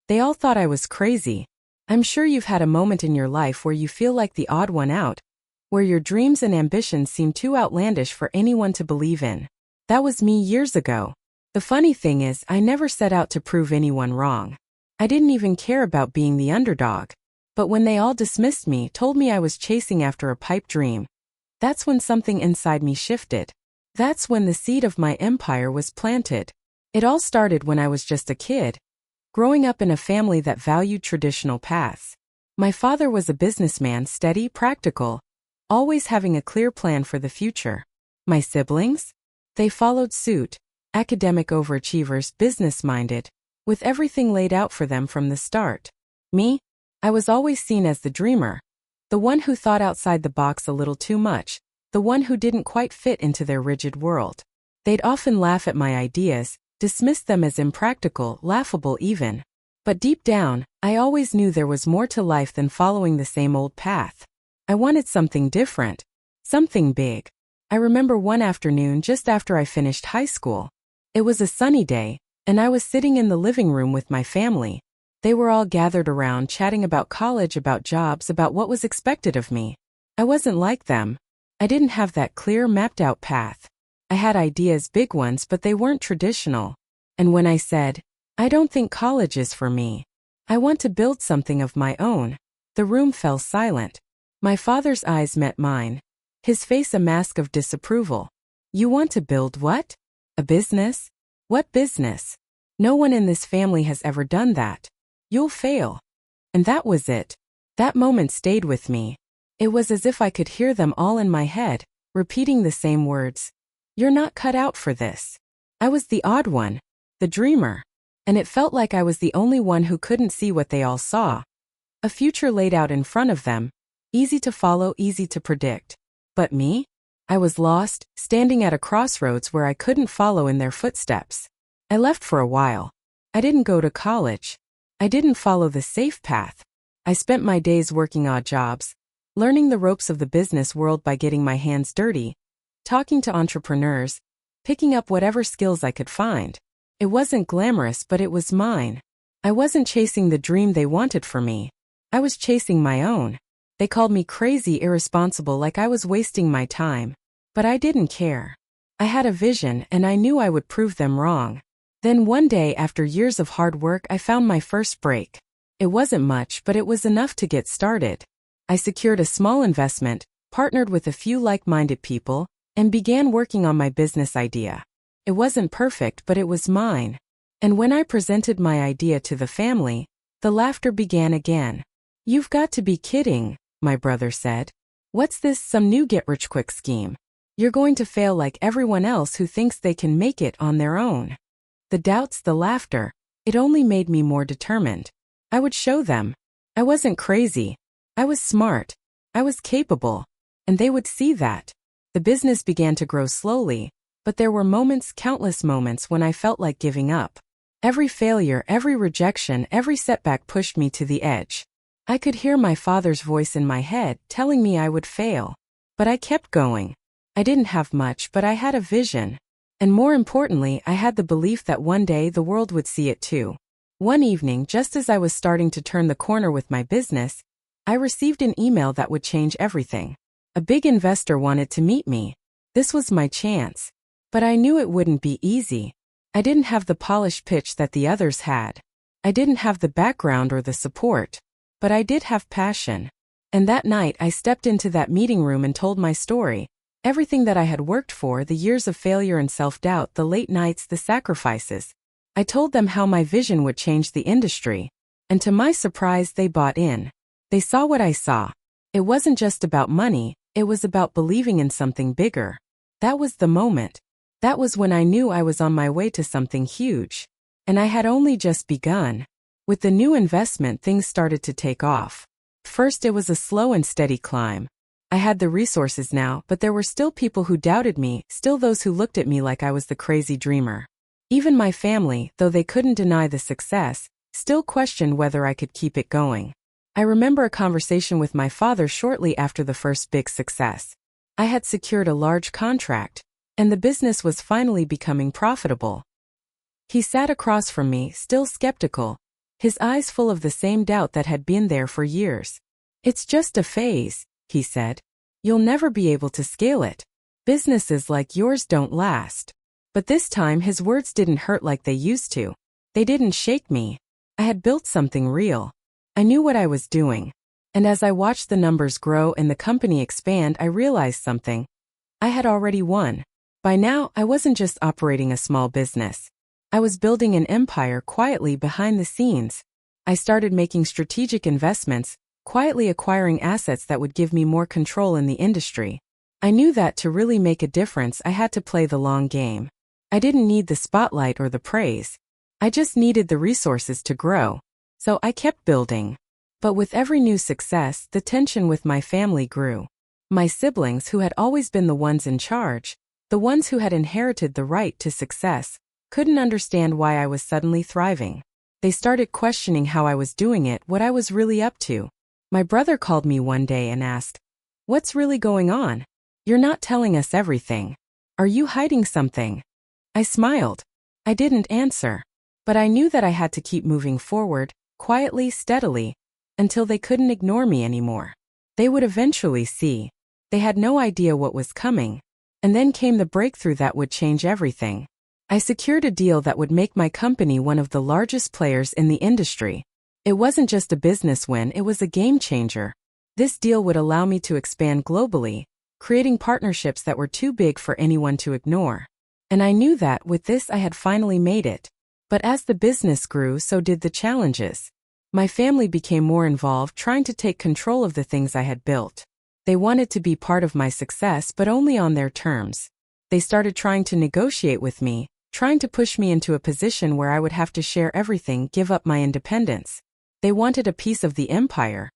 They all thought I was crazy. I'm sure you've had a moment in your life where you feel like the odd one out, where your dreams and ambitions seem too outlandish for anyone to believe in. That was me years ago. The funny thing is, I never set out to prove anyone wrong. I didn't even care about being the underdog. But when they all dismissed me, told me I was chasing after a pipe dream, that's when something inside me shifted. That's when the seed of my empire was planted. It all started when I was just a kid, growing up in a family that valued traditional paths. My father was a businessman, steady, practical, always having a clear plan for the future. My siblings? They followed suit, academic overachievers, business-minded, with everything laid out for them from the start. Me? I was always seen as the dreamer, the one who thought outside the box a little too much, the one who didn't quite fit into their rigid world. They'd often laugh at my ideas, dismiss them as impractical, laughable even. But deep down, I always knew there was more to life than following the same old path. I wanted something different, something big. I remember one afternoon just after I finished high school. It was a sunny day, and I was sitting in the living room with my family. They were all gathered around chatting about college, about jobs, about what was expected of me. I wasn't like them. I didn't have that clear, mapped-out path. I had ideas, big ones, but they weren't traditional. And when I said, I don't think college is for me, I want to build something of my own, the room fell silent. My father's eyes met mine, his face a mask of disapproval. You want to build what? A business? What business? No one in this family has ever done that. You'll fail. And that was it. That moment stayed with me. It was as if I could hear them all in my head, repeating the same words. You're not cut out for this. I was the odd one, the dreamer. And it felt like I was the only one who couldn't see what they all saw. A future laid out in front of them, easy to follow, easy to predict. But me? I was lost, standing at a crossroads where I couldn't follow in their footsteps. I left for a while. I didn't go to college. I didn't follow the safe path. I spent my days working odd jobs, learning the ropes of the business world by getting my hands dirty, talking to entrepreneurs, picking up whatever skills I could find. It wasn't glamorous, but it was mine. I wasn't chasing the dream they wanted for me. I was chasing my own. They called me crazy, irresponsible, like I was wasting my time. But I didn't care. I had a vision, and I knew I would prove them wrong. Then one day, after years of hard work, I found my first break. It wasn't much, but it was enough to get started. I secured a small investment, partnered with a few like-minded people, and began working on my business idea. It wasn't perfect, but it was mine. And when I presented my idea to the family, the laughter began again. You've got to be kidding, my brother said. What's this, some new get-rich-quick scheme? You're going to fail like everyone else who thinks they can make it on their own. The doubts, the laughter, it only made me more determined. I would show them. I wasn't crazy. I was smart. I was capable. And they would see that. The business began to grow slowly, but there were moments, countless moments, when I felt like giving up. Every failure, every rejection, every setback pushed me to the edge. I could hear my father's voice in my head telling me I would fail. But I kept going. I didn't have much, but I had a vision. And more importantly, I had the belief that one day the world would see it too. One evening, just as I was starting to turn the corner with my business, I received an email that would change everything. A big investor wanted to meet me. This was my chance. But I knew it wouldn't be easy. I didn't have the polished pitch that the others had. I didn't have the background or the support. But I did have passion. And that night I stepped into that meeting room and told my story. Everything that I had worked for, the years of failure and self-doubt, the late nights, the sacrifices. I told them how my vision would change the industry. And to my surprise, they bought in. They saw what I saw. It wasn't just about money, it was about believing in something bigger. That was the moment. That was when I knew I was on my way to something huge. And I had only just begun. With the new investment, things started to take off. First, it was a slow and steady climb. I had the resources now, but there were still people who doubted me, still those who looked at me like I was the crazy dreamer. Even my family, though they couldn't deny the success, still questioned whether I could keep it going. I remember a conversation with my father shortly after the first big success. I had secured a large contract, and the business was finally becoming profitable. He sat across from me, still skeptical, his eyes full of the same doubt that had been there for years. "It's just a phase," he said. "You'll never be able to scale it. Businesses like yours don't last." But this time his words didn't hurt like they used to. They didn't shake me. I had built something real. I knew what I was doing. And as I watched the numbers grow and the company expand, I realized something. I had already won. By now, I wasn't just operating a small business. I was building an empire quietly behind the scenes. I started making strategic investments, quietly acquiring assets that would give me more control in the industry. I knew that to really make a difference, I had to play the long game. I didn't need the spotlight or the praise. I just needed the resources to grow. So I kept building. But with every new success, the tension with my family grew. My siblings, who had always been the ones in charge, the ones who had inherited the right to success, couldn't understand why I was suddenly thriving. They started questioning how I was doing it, what I was really up to. My brother called me one day and asked, "What's really going on? You're not telling us everything. Are you hiding something?" I smiled. I didn't answer. But I knew that I had to keep moving forward, quietly, steadily, until they couldn't ignore me anymore. They would eventually see. They had no idea what was coming. And then came the breakthrough that would change everything. I secured a deal that would make my company one of the largest players in the industry. It wasn't just a business win, it was a game changer. This deal would allow me to expand globally, creating partnerships that were too big for anyone to ignore. And I knew that with this I had finally made it. But as the business grew, so did the challenges. My family became more involved, trying to take control of the things I had built. They wanted to be part of my success, but only on their terms. They started trying to negotiate with me, trying to push me into a position where I would have to share everything, give up my independence. They wanted a piece of the empire.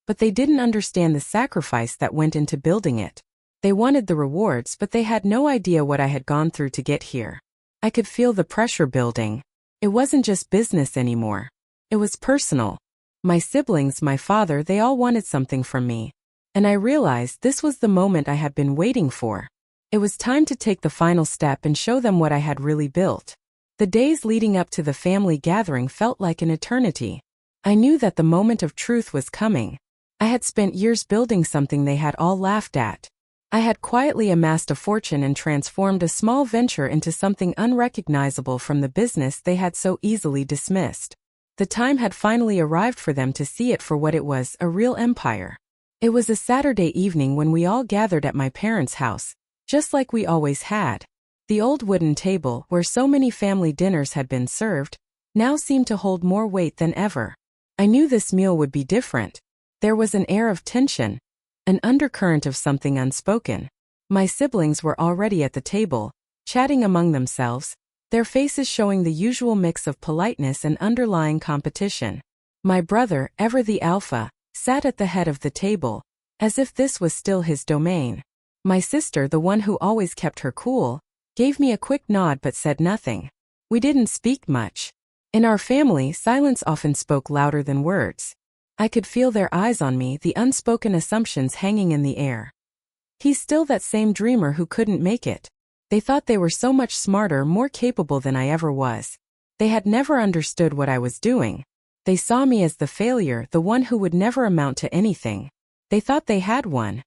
But they didn't understand the sacrifice that went into building it. They wanted the rewards, but they had no idea what I had gone through to get here. I could feel the pressure building. It wasn't just business anymore. It was personal. My siblings, my father, they all wanted something from me. And I realized this was the moment I had been waiting for. It was time to take the final step and show them what I had really built. The days leading up to the family gathering felt like an eternity. I knew that the moment of truth was coming. I had spent years building something they had all laughed at. I had quietly amassed a fortune and transformed a small venture into something unrecognizable from the business they had so easily dismissed. The time had finally arrived for them to see it for what it was, a real empire. It was a Saturday evening when we all gathered at my parents' house, just like we always had. The old wooden table, where so many family dinners had been served, now seemed to hold more weight than ever. I knew this meal would be different. There was an air of tension, an undercurrent of something unspoken. My siblings were already at the table, chatting among themselves, their faces showing the usual mix of politeness and underlying competition. My brother, ever the alpha, sat at the head of the table, as if this was still his domain. My sister, the one who always kept her cool, gave me a quick nod but said nothing. We didn't speak much. In our family, silence often spoke louder than words. I could feel their eyes on me, the unspoken assumptions hanging in the air. He's still that same dreamer who couldn't make it. They thought they were so much smarter, more capable than I ever was. They had never understood what I was doing. They saw me as the failure, the one who would never amount to anything. They thought they had won.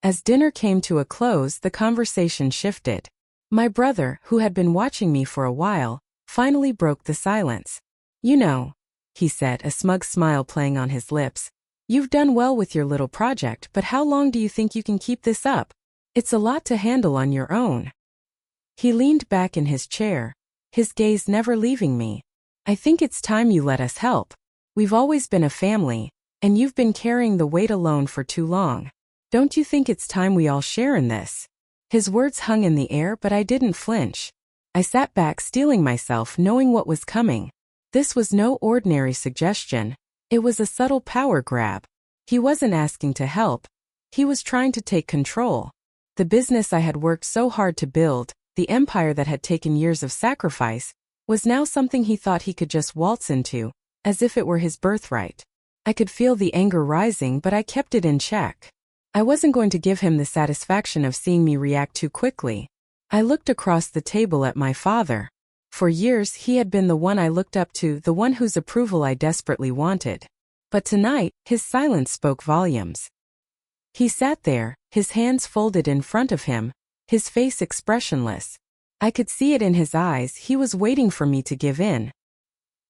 As dinner came to a close, the conversation shifted. My brother, who had been watching me for a while, finally broke the silence. "You know," he said, a smug smile playing on his lips, "you've done well with your little project, but how long do you think you can keep this up? It's a lot to handle on your own." He leaned back in his chair, his gaze never leaving me. "I think it's time you let us help. We've always been a family, and you've been carrying the weight alone for too long. Don't you think it's time we all share in this?" His words hung in the air, but I didn't flinch. I sat back, steeling myself, knowing what was coming. This was no ordinary suggestion. It was a subtle power grab. He wasn't asking to help. He was trying to take control. The business I had worked so hard to build, the empire that had taken years of sacrifice, was now something he thought he could just waltz into, as if it were his birthright. I could feel the anger rising, but I kept it in check. I wasn't going to give him the satisfaction of seeing me react too quickly. I looked across the table at my father. For years he had been the one I looked up to, the one whose approval I desperately wanted. But tonight, his silence spoke volumes. He sat there, his hands folded in front of him, his face expressionless. I could see it in his eyes, he was waiting for me to give in.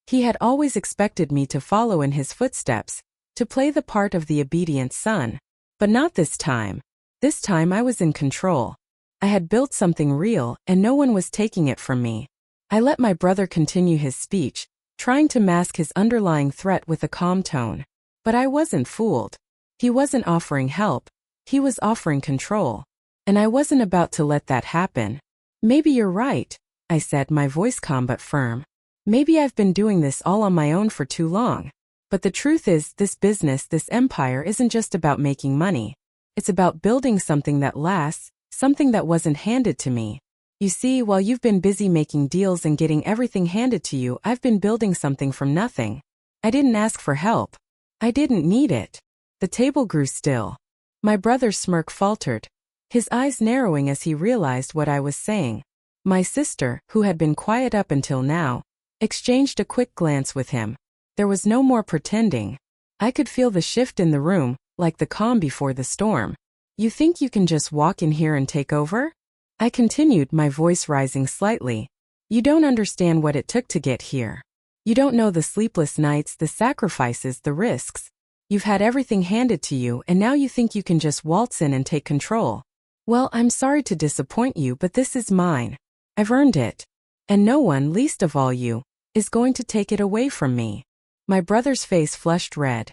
He had always expected me to follow in his footsteps, to play the part of the obedient son. But not this time. This time I was in control. I had built something real, and no one was taking it from me. I let my brother continue his speech, trying to mask his underlying threat with a calm tone. But I wasn't fooled. He wasn't offering help, he was offering control. And I wasn't about to let that happen. Maybe you're right, I said, my voice calm but firm. Maybe I've been doing this all on my own for too long. But the truth is, this business, this empire isn't just about making money. It's about building something that lasts, something that wasn't handed to me. You see, while you've been busy making deals and getting everything handed to you, I've been building something from nothing. I didn't ask for help. I didn't need it. The table grew still. My brother's smirk faltered, his eyes narrowing as he realized what I was saying. My sister, who had been quiet up until now, exchanged a quick glance with him. There was no more pretending. I could feel the shift in the room, like the calm before the storm. You think you can just walk in here and take over? I continued, my voice rising slightly. You don't understand what it took to get here. You don't know the sleepless nights, the sacrifices, the risks. You've had everything handed to you, and now you think you can just waltz in and take control. Well, I'm sorry to disappoint you, but this is mine. I've earned it. And no one, least of all you, is going to take it away from me. My brother's face flushed red,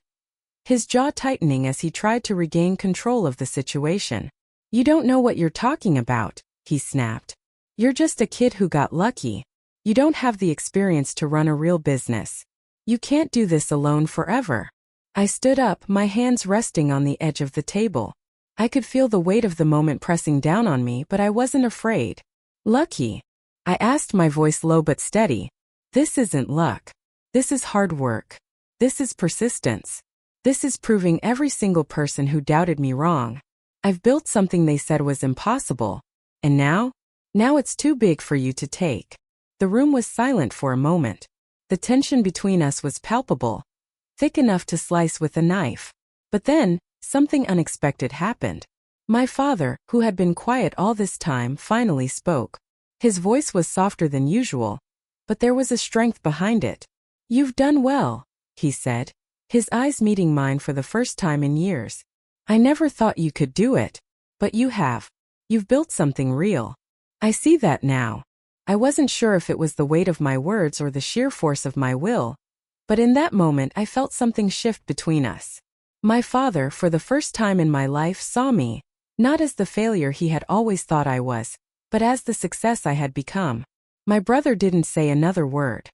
his jaw tightening as he tried to regain control of the situation. You don't know what you're talking about, he snapped. You're just a kid who got lucky. You don't have the experience to run a real business. You can't do this alone forever. I stood up, my hands resting on the edge of the table. I could feel the weight of the moment pressing down on me, but I wasn't afraid. Lucky? I asked, my voice low but steady. This isn't luck. This is hard work. This is persistence. This is proving every single person who doubted me wrong. I've built something they said was impossible. And now? Now it's too big for you to take. The room was silent for a moment. The tension between us was palpable, thick enough to slice with a knife. But then, something unexpected happened. My father, who had been quiet all this time, finally spoke. His voice was softer than usual, but there was a strength behind it. You've done well, he said, his eyes meeting mine for the first time in years. I never thought you could do it, but you have. You've built something real. I see that now. I wasn't sure if it was the weight of my words or the sheer force of my will, but in that moment I felt something shift between us. My father, for the first time in my life, saw me, not as the failure he had always thought I was, but as the success I had become. My brother didn't say another word.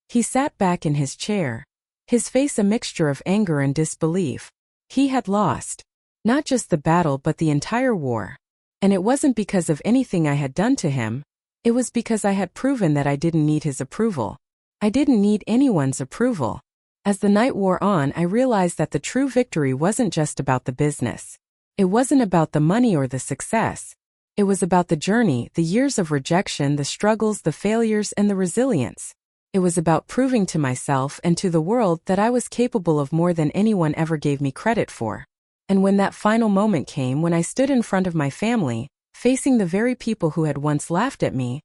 He sat back in his chair, his face a mixture of anger and disbelief. He had lost, not just the battle but the entire war. And it wasn't because of anything I had done to him, it was because I had proven that I didn't need his approval. I didn't need anyone's approval. As the night wore on, I realized that the true victory wasn't just about the business. It wasn't about the money or the success. It was about the journey, the years of rejection, the struggles, the failures, and the resilience. It was about proving to myself and to the world that I was capable of more than anyone ever gave me credit for. And when that final moment came, when I stood in front of my family, facing the very people who had once laughed at me,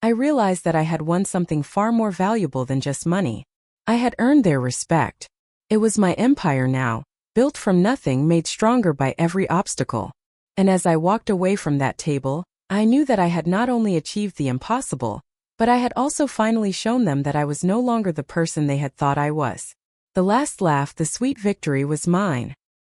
I realized that I had won something far more valuable than just money. I had earned their respect. It was my empire now, built from nothing, made stronger by every obstacle. And as I walked away from that table, I knew that I had not only achieved the impossible, but I had also finally shown them that I was no longer the person they had thought I was. The last laugh, the sweet victory was mine.